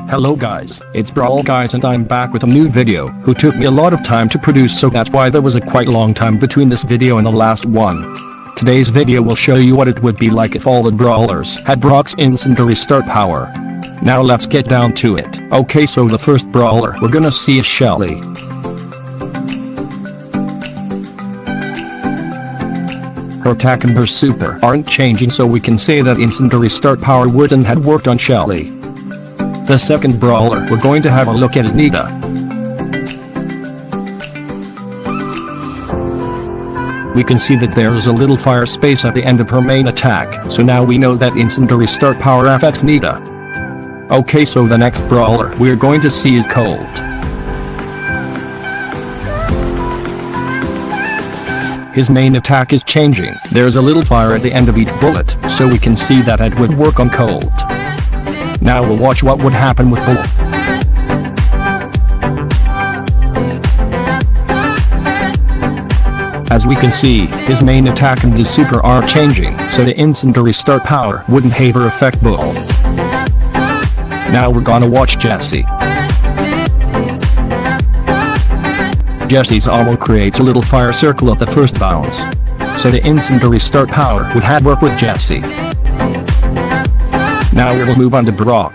Hello guys, it's Brawl guys and I'm back with a new video, who took me a lot of time to produce, so that's why there was a quite long time between this video and the last one. Today's video will show you what it would be like if all the brawlers had Brock's Incendary start power. Now let's get down to it. Okay, so the first brawler we're gonna see is Shelly. Her attack and her super aren't changing, so we can say that Incendiary start power wouldn't have worked on Shelly. The second brawler we're going to have a look at is Nita. We can see that there is a little fire space at the end of her main attack, so now we know that Incendiary start power affects Nita. Okay, so the next brawler we're going to see is Cold. His main attack is changing. There's a little fire at the end of each bullet, so we can see that it would work on Cold. Now we'll watch what would happen with Bull. As we can see, his main attack and his super are changing, so the Incendiary start power wouldn't ever affect Bull. Now we're gonna watch Jessie. Jessie's ammo creates a little fire circle at the first bounce, so the Incendiary start power would have worked with Jessie. Now we'll move on to Brock.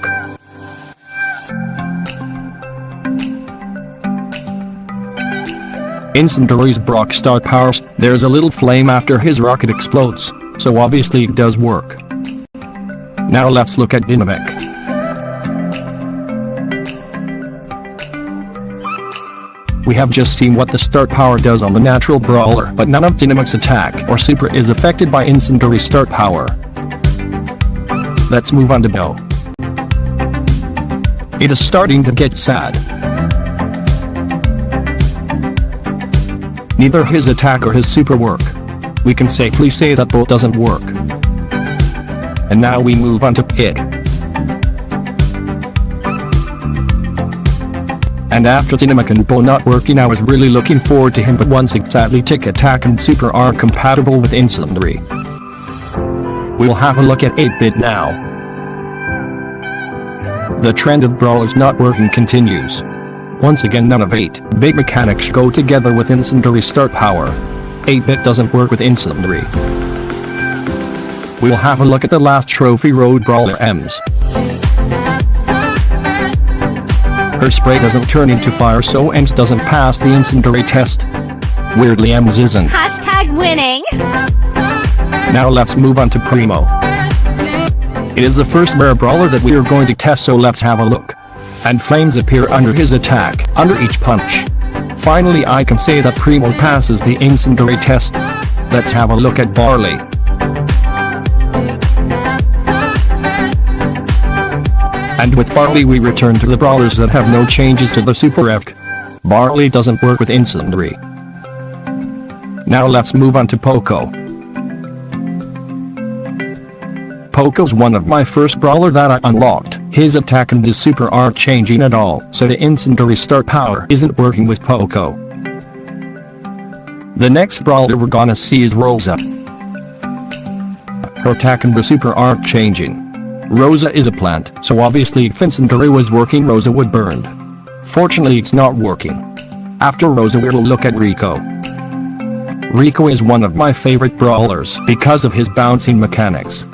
Incendiary's Brock start power, there's a little flame after his rocket explodes, so obviously it does work. Now let's look at Dynamic. We have just seen what the start power does on the natural brawler, but none of Dynamic's attack or super is affected by Incendiary start power. Let's move on to Bo. It is starting to get sad. Neither his attack or his super work. We can safely say that Bo doesn't work. And now we move on to Pig. And after Dynamic and Bo not working, I was really looking forward to him, but once sadly Tick attack and super aren't compatible with Incendiary. We'll have a look at 8-bit now. The trend of Brawlers not working continues. Once again, none of 8 big mechanics go together with Incendiary start power. 8-bit doesn't work with Incendiary. We'll have a look at the last Trophy Road Brawler Ems. Her spray doesn't turn into fire, so Ems doesn't pass the Incendiary test. Weirdly, Ems isn't. Hashtag winning! Now let's move on to Primo. It is the first rare brawler that we are going to test, so let's have a look. And flames appear under his attack, under each punch. Finally, I can say that Primo passes the Incendiary test. Let's have a look at Barley. And with Barley we return to the brawlers that have no changes to the super effect. Barley doesn't work with Incendiary. Now let's move on to Poco. Poco's one of my first brawler that I unlocked. His attack and his super aren't changing at all, so the Incendiary start power isn't working with Poco. The next brawler we're gonna see is Rosa. Her attack and her super aren't changing. Rosa is a plant, so obviously if Incendiary was working, Rosa would burn. Fortunately, it's not working. After Rosa we will look at Rico. Rico is one of my favorite brawlers because of his bouncing mechanics.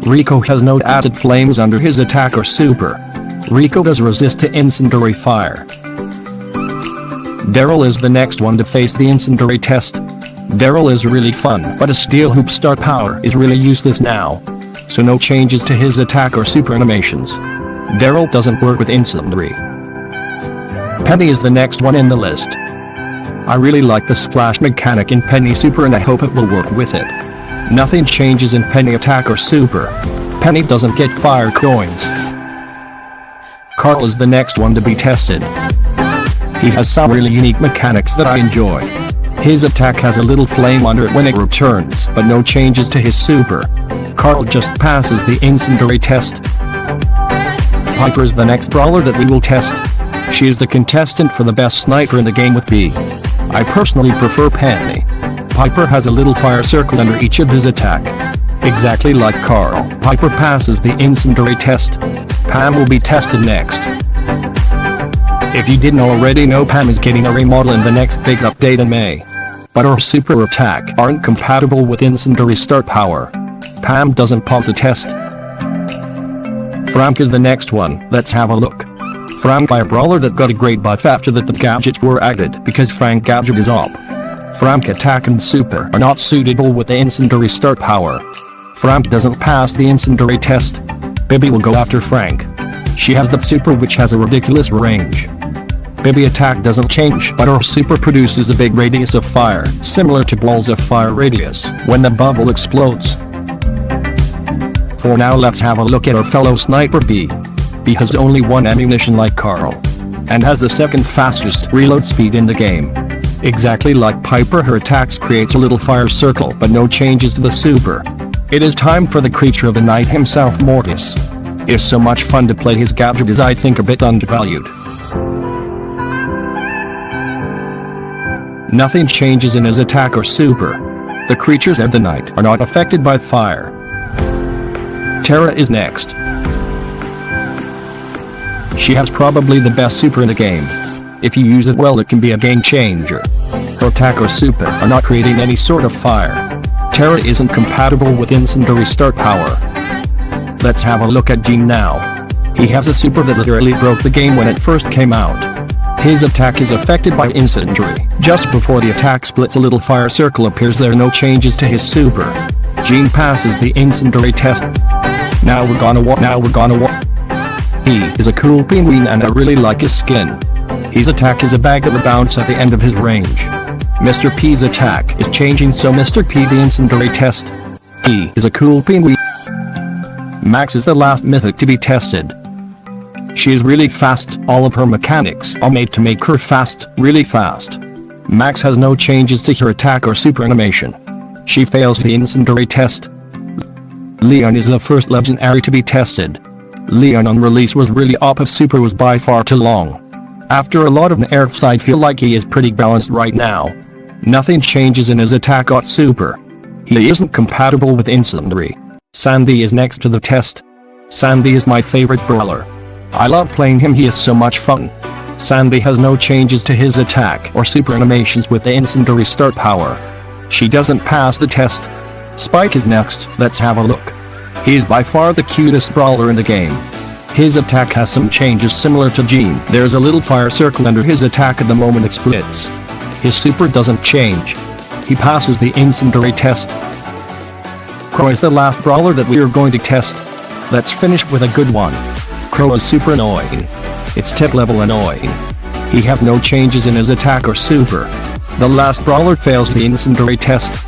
Rico has no added flames under his attack or super. Rico does resist to Incendiary fire. Daryl is the next one to face the Incendiary test. Daryl is really fun, but a steel hoop start power is really useless now, so no changes to his attack or super animations. Daryl doesn't work with Incendiary. Penny is the next one in the list. I really like the splash mechanic in Penny super and I hope it will work with it. Nothing changes in Penny attack or super. Penny doesn't get fire coins. Carl is the next one to be tested. He has some really unique mechanics that I enjoy. His attack has a little flame under it when it returns, but no changes to his super. Carl just passes the Incendiary test. Piper is the next brawler that we will test. She is the contestant for the best sniper in the game with B. I personally prefer Penny. Piper has a little fire circle under each of his attack. Exactly like Carl, Piper passes the Incendiary test. Pam will be tested next. If you didn't already know, Pam is getting a remodel in the next big update in May. But her super attack aren't compatible with Incendary start power. Pam doesn't pass the test. Frank is the next one, let's have a look. Frank by a brawler that got a great buff after that the gadgets were added because Frank gadget is up. Frank attack and super are not suitable with the Incendary start power. Frank doesn't pass the Incendiary test. Bibi will go after Frank. She has the super which has a ridiculous range. Bibi attack doesn't change, but her super produces a big radius of fire, similar to balls of fire radius, when the bubble explodes. For now, let's have a look at our fellow sniper B. B has only one ammunition like Carl, and has the second fastest reload speed in the game. Exactly like Piper, her attacks creates a little fire circle but no changes to the super. It is time for the creature of the night himself, Mortis. It's so much fun to play, his gadget is I think a bit undervalued. Nothing changes in his attack or super. The creatures of the night are not affected by fire. Tara is next. She has probably the best super in the game. If you use it well, it can be a game changer. Her attack or super are not creating any sort of fire. Tara isn't compatible with Incendary start power. Let's have a look at Gene now. He has a super that literally broke the game when it first came out. His attack is affected by Inciendary. Just before the attack splits, a little fire circle appears. There are no changes to his super. Gene passes the Incendiary test. Now we're gonna walk. He is a cool penguin and I really like his skin. His attack is a bag that will bounce at the end of his range. Mr. P's attack is changing, so Mr. P the Incendiary test. He is a cool penguin. Max is the last mythic to be tested. She is really fast, all of her mechanics are made to make her fast, really fast. Max has no changes to her attack or super animation. She fails the Incendiary test. Leon is the first legendary to be tested. Leon on release was really up, his super was by far too long. After a lot of nerfs I feel like he is pretty balanced right now. Nothing changes in his attack or super. He isn't compatible with Incendiary. Sandy is next to the test. Sandy is my favorite brawler. I love playing him, he is so much fun. Sandy has no changes to his attack or super animations with the Incendiary start power. She doesn't pass the test. Spike is next, let's have a look. He is by far the cutest brawler in the game. His attack has some changes similar to Gene. There's a little fire circle under his attack at the moment it splits. His super doesn't change. He passes the Incendiary test. Crow is the last brawler that we are going to test. Let's finish with a good one. Crow is super annoying. It's 10th level annoying. He has no changes in his attack or super. The last brawler fails the Incendiary test.